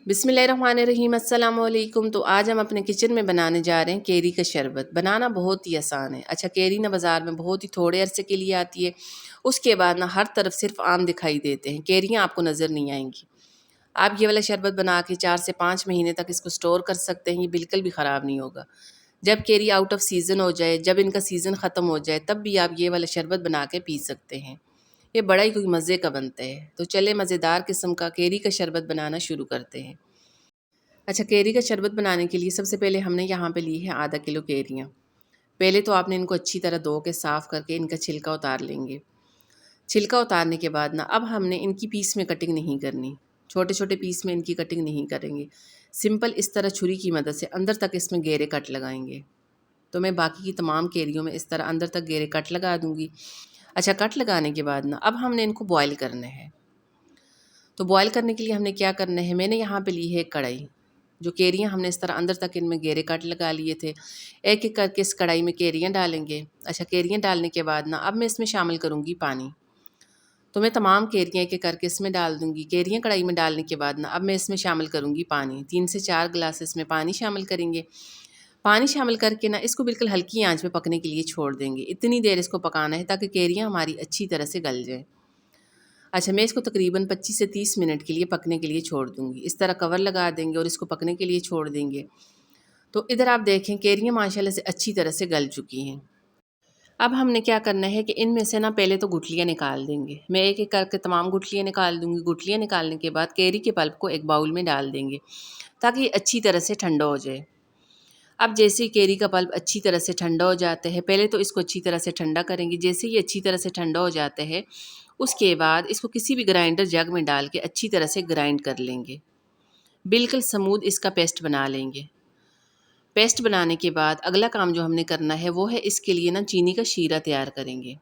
बिस्मिल्लाहिर्रहमानिर्रहीम अस्सलाम वालेकुम। तो आज हम अपने किचन में बनाने जा रहे हैं केरी का शरबत। बनाना बहुत ही आसान है। अच्छा, केरी ना बाज़ार में बहुत ही थोड़े अरसे के लिए आती है, उसके बाद ना हर तरफ सिर्फ आम दिखाई देते हैं, केरियाँ आपको नज़र नहीं आएंगी। आप ये वाला शरबत बना के 4 से 5 महीने तक इसको स्टोर कर सकते हैं, ये बिल्कुल भी ख़राब नहीं होगा। जब केरी आउट ऑफ सीज़न हो जाए, जब इनका सीज़न ख़त्म हो जाए, तब भी आप ये वाला शरबत बना के पी सकते हैं। ये बड़ा ही कोई मज़े का बनता है। तो चले मज़ेदार किस्म का केरी का शरबत बनाना शुरू करते हैं। अच्छा, केरी का शरबत बनाने के लिए सबसे पहले हमने यहाँ पे ली है आधा किलो केरियाँ। पहले तो आपने इनको अच्छी तरह धो के साफ़ करके इनका छिलका उतार लेंगे। छिलका उतारने के बाद ना अब हमने इनकी पीस में कटिंग नहीं करनी, छोटे छोटे पीस में इनकी कटिंग नहीं करेंगे। सिंपल इस तरह छुरी की मदद से अंदर तक इसमें गहरे कट लगाएंगे। तो मैं बाकी की तमाम केरियों में इस तरह अंदर तक गहरे कट लगा दूंगी। अच्छा, कट लगाने के बाद ना अब हमने इनको बॉयल करना है। तो बॉयल करने के लिए हमने क्या करना है, मैंने यहाँ पे ली है एक कढ़ाई। जो केरियाँ हमने इस तरह अंदर तक इनमें गहरे कट लगा लिए थे, एक एक करके इस कढ़ाई में केरियाँ डालेंगे। अच्छा, केरियाँ डालने के बाद ना अब मैं इसमें शामिल करूँगी पानी। तो मैं तमाम केरियाँ एक एक करके इसमें डाल दूँगी। केरियाँ कढ़ाई में डालने के बाद ना अब मैं इसमें शामिल करूँगी पानी। 3 से 4 गिलास इसमें पानी शामिल करेंगे। पानी शामिल करके ना इसको बिल्कुल हल्की आंच पे पकने के लिए छोड़ देंगे। इतनी देर इसको पकाना है ताकि केरियाँ हमारी अच्छी तरह से गल जाएँ। अच्छा, मैं इसको तकरीबन 25 से 30 मिनट के लिए पकने के लिए छोड़ दूँगी। इस तरह कवर लगा देंगे और इसको पकने के लिए छोड़ देंगे। तो इधर आप देखें केरियाँ माशाल्लाह से अच्छी तरह से गल चुकी हैं। अब हमने क्या करना है कि इनमें से ना पहले तो गुठलियाँ निकाल देंगे। मैं एक एक करके तमाम गुठलियाँ निकाल दूँगी। गुठलियाँ निकालने के बाद केरी के पल्प को एक बाउल में डाल देंगे ताकि ये अच्छी तरह से ठंडा हो जाए। अब जैसे ही केरी का पल्प अच्छी तरह से ठंडा हो जाता है, पहले तो इसको अच्छी तरह से ठंडा करेंगे। जैसे ही अच्छी तरह से ठंडा हो जाता है, उसके बाद इसको किसी भी ग्राइंडर जग में डाल के अच्छी तरह से ग्राइंड कर लेंगे। बिल्कुल स्मूथ इसका पेस्ट बना लेंगे। पेस्ट बनाने के बाद अगला काम जो हमने करना है वो है इसके लिए ना चीनी का शीरा तैयार करेंगे।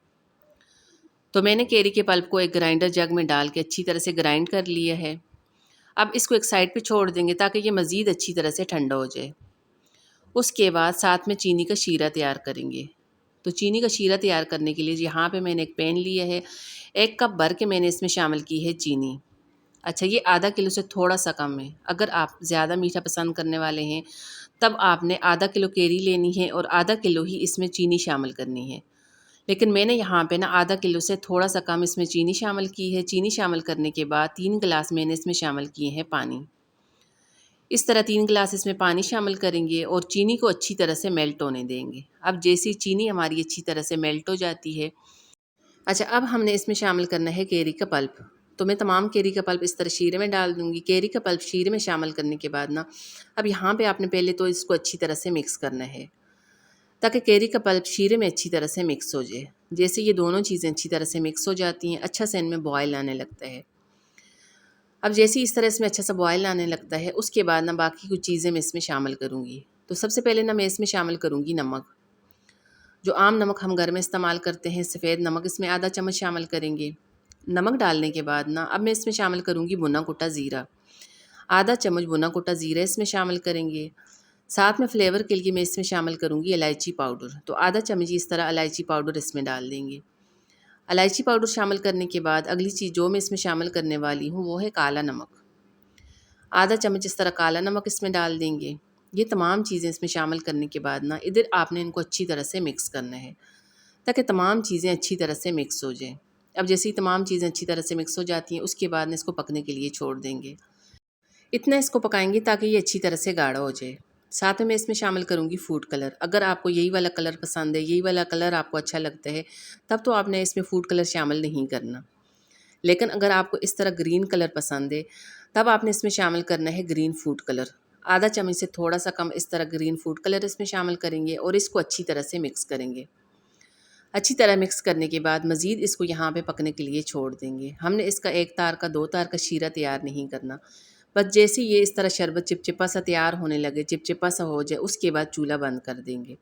तो मैंने केरी के पल्प को एक ग्राइंडर जग में डाल के अच्छी तरह से ग्राइंड कर लिया है। अब इसको एक साइड पे छोड़ देंगे ताकि ये मज़ीद अच्छी तरह से ठंडा हो जाए। उसके बाद साथ में चीनी का शीरा तैयार करेंगे। तो चीनी का शीरा तैयार करने के लिए यहाँ पे मैंने एक पैन लिया है। 1 कप भर के मैंने इसमें शामिल की है चीनी। अच्छा, ये आधा किलो से थोड़ा-सा कम है। अगर आप ज़्यादा मीठा पसंद करने वाले हैं, तब आपने आधा किलो केरी लेनी है और आधा किलो ही इसमें चीनी शामिल करनी है। लेकिन मैंने यहाँ पे ना आधा किलो से थोड़ा-सा कम इसमें चीनी शामिल की है। चीनी शामिल करने के बाद 3 गिलास मैंने इसमें शामिल किए हैं पानी। इस तरह 3 गिलास इसमें पानी शामिल करेंगे और चीनी को अच्छी तरह से मेल्ट होने देंगे। अब जैसे ही चीनी हमारी अच्छी तरह से मेल्ट हो जाती है, अच्छा, अब हमने इसमें शामिल करना है केरी का पल्प। तो मैं तमाम केरी का पल्प इस तरह शीरे में डाल दूँगी। केरी का पल्प शीरे में शामिल करने के बाद ना अब यहाँ पे आपने पहले तो इसको अच्छी तरह से मिक्स करना है ताकि केरी का पल्प शीरे में अच्छी तरह से मिक्स हो जाए। जैसे ये दोनों चीज़ें अच्छी तरह से मिक्स हो जाती हैं, अच्छा से इनमें बॉयल आने लगता है। अब जैसे ही इस तरह इसमें अच्छा सा बॉयल आने लगता है, उसके बाद ना बाकी कुछ चीज़ें मैं इसमें शामिल करूँगी। तो सबसे पहले ना मैं इसमें शामिल करूँगी नमक। जो आम नमक हम घर में इस्तेमाल करते हैं, सफ़ेद नमक, इसमें आधा चम्मच शामिल करेंगे। नमक डालने के बाद ना अब मैं इसमें शामिल करूँगी भुना कुटा ज़ीरा। आधा चम्मच भुना कुटा ज़ीरा इसमें शामिल करेंगे। साथ में फ्लेवर के लिए मैं इसमें शामिल करूँगी इलायची पाउडर। तो आधा चम्मच इस तरह इलायची पाउडर इसमें डाल देंगे। इलायची पाउडर शामिल करने के बाद अगली चीज़ जो मैं इसमें शामिल करने वाली हूँ वो है काला नमक। आधा चम्मच इस तरह काला नमक इसमें डाल देंगे। ये तमाम चीज़ें इसमें शामिल करने के बाद ना इधर आपने इनको अच्छी तरह से मिक्स करना है ताकि तमाम चीज़ें अच्छी तरह से मिक्स हो जाएँ। अब जैसे ही तमाम चीज़ें अच्छी तरह से मिक्स हो जाती हैं, उसके बाद ना इसको पकने के लिए छोड़ देंगे। इतना इसको पकाएंगे ताकि ये अच्छी तरह से गाढ़ा हो जाए। साथ में मैं इसमें शामिल करूँगी फूड कलर। अगर आपको यही वाला कलर पसंद है, यही वाला कलर आपको अच्छा लगता है, तब तो आपने इसमें फूड कलर शामिल नहीं करना। लेकिन अगर आपको इस तरह ग्रीन कलर पसंद है, तब आपने इसमें शामिल करना है ग्रीन फूड कलर। आधा चम्मच से थोड़ा-सा कम इस तरह ग्रीन फूड कलर इसमें शामिल करेंगे और इसको अच्छी तरह से मिक्स करेंगे। अच्छी तरह मिक्स करने के बाद मज़ीद इसको यहाँ पे पकने के लिए छोड़ देंगे। हमने इसका 1 तार का 2 तार का शीरा तैयार नहीं करना। बस जैसे ये इस तरह शरबत चिपचिपा सा तैयार होने लगे, चिपचिपा सा हो जाए, उसके बाद चूल्हा बंद कर देंगे।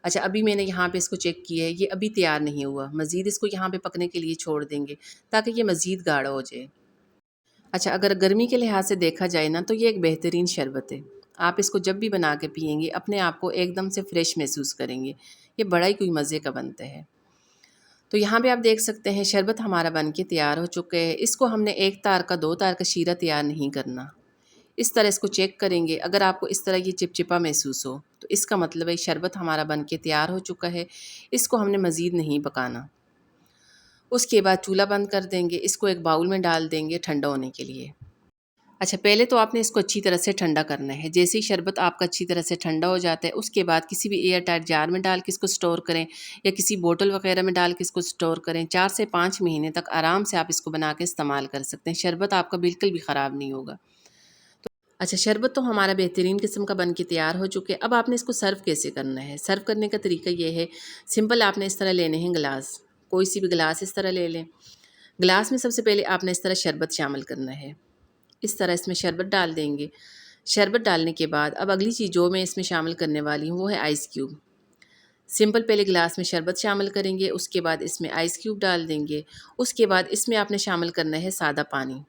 अच्छा, अभी मैंने यहाँ पे इसको चेक किया है, ये अभी तैयार नहीं हुआ। मज़ीद इसको यहाँ पे पकने के लिए छोड़ देंगे ताकि ये मज़ीद गाढ़ा हो जाए। अच्छा, अगर गर्मी के लिहाज से देखा जाए ना तो ये एक बेहतरीन शरबत है। आप इसको जब भी बना के पिएँगे, अपने आप को एकदम से फ्रेश महसूस करेंगे। ये बड़ा ही कोई मज़े का बनता है। तो यहाँ पे आप देख सकते हैं शरबत हमारा बन के तैयार हो चुका है। इसको हमने 1 तार का 2 तार का शीरा तैयार नहीं करना। इस तरह इसको चेक करेंगे। अगर आपको इस तरह ये चिपचिपा महसूस हो तो इसका मतलब है शरबत हमारा बन के तैयार हो चुका है। इसको हमने मज़ीद नहीं पकाना। उसके बाद चूल्हा बंद कर देंगे। इसको एक बाउल में डाल देंगे ठंडा होने के लिए। अच्छा, पहले तो आपने इसको अच्छी तरह से ठंडा करना है। जैसे ही शरबत आपका अच्छी तरह से ठंडा हो जाता है, उसके बाद किसी भी एयर टाइट जार में डाल के इसको स्टोर करें या किसी बोतल वगैरह में डाल के इसको स्टोर करें। 4 से 5 महीने तक आराम से आप इसको बना के इस्तेमाल कर सकते हैं। शरबत आपका बिल्कुल भी ख़राब नहीं होगा। अच्छा, शरबत तो हमारा बेहतरीन किस्म का बन के तैयार हो चुके हैं। अब आपने इसको सर्व कैसे करना है? सर्व करने का तरीका ये है, सिंपल आपने इस तरह लेने हैं गिलास, कोई सी भी गिलास इस तरह ले लें। गिलास में सबसे पहले आपने इस तरह शरबत शामिल करना है। इस तरह इसमें शरबत डाल देंगे। शरबत डालने के बाद अब अगली चीज़ जो मैं इसमें शामिल करने वाली हूँ वो है आइस क्यूब। सिंपल पहले गिलास में शरबत शामिल करेंगे, उसके बाद इसमें आइस क्यूब डाल देंगे। उसके बाद इसमें आपने शामिल करना है सादा पानी।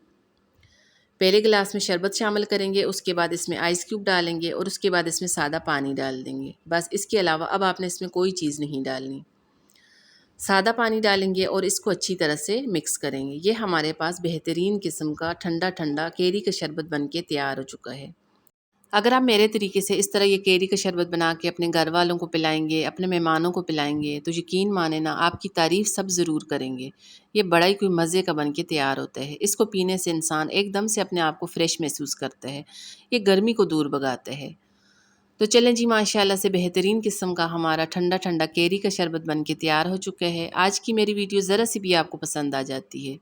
पहले गिलास में शरबत शामिल करेंगे, उसके बाद इसमें आइस क्यूब डालेंगे और उसके बाद इसमें सादा पानी डाल देंगे। बस इसके अलावा अब आपने इसमें कोई चीज़ नहीं डालनी। सादा पानी डालेंगे और इसको अच्छी तरह से मिक्स करेंगे। ये हमारे पास बेहतरीन किस्म का ठंडा ठंडा केरी का शरबत बन के तैयार हो चुका है। अगर आप मेरे तरीके से इस तरह ये केरी का शरबत बना के अपने घर वालों को पिलाएंगे, अपने मेहमानों को पिलाएंगे, तो यकीन माने ना आपकी तारीफ़ सब ज़रूर करेंगे। ये बड़ा ही कोई मज़े का बन के तैयार होता है। इसको पीने से इंसान एकदम से अपने आप को फ़्रेश महसूस करता है। ये गर्मी को दूर भगाता है। तो चलें जी, माशाल्लाह से बेहतरीन किस्म का हमारा ठंडा ठंडा केरी का शरबत बन के तैयार हो चुका है। आज की मेरी वीडियो ज़रा सी भी आपको पसंद आ जाती है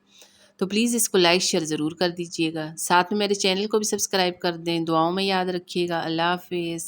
तो प्लीज़ इसको लाइक शेयर ज़रूर कर दीजिएगा। साथ में मेरे चैनल को भी सब्सक्राइब कर दें। दुआओं में याद रखिएगा। अल्लाह हाफ़िज़।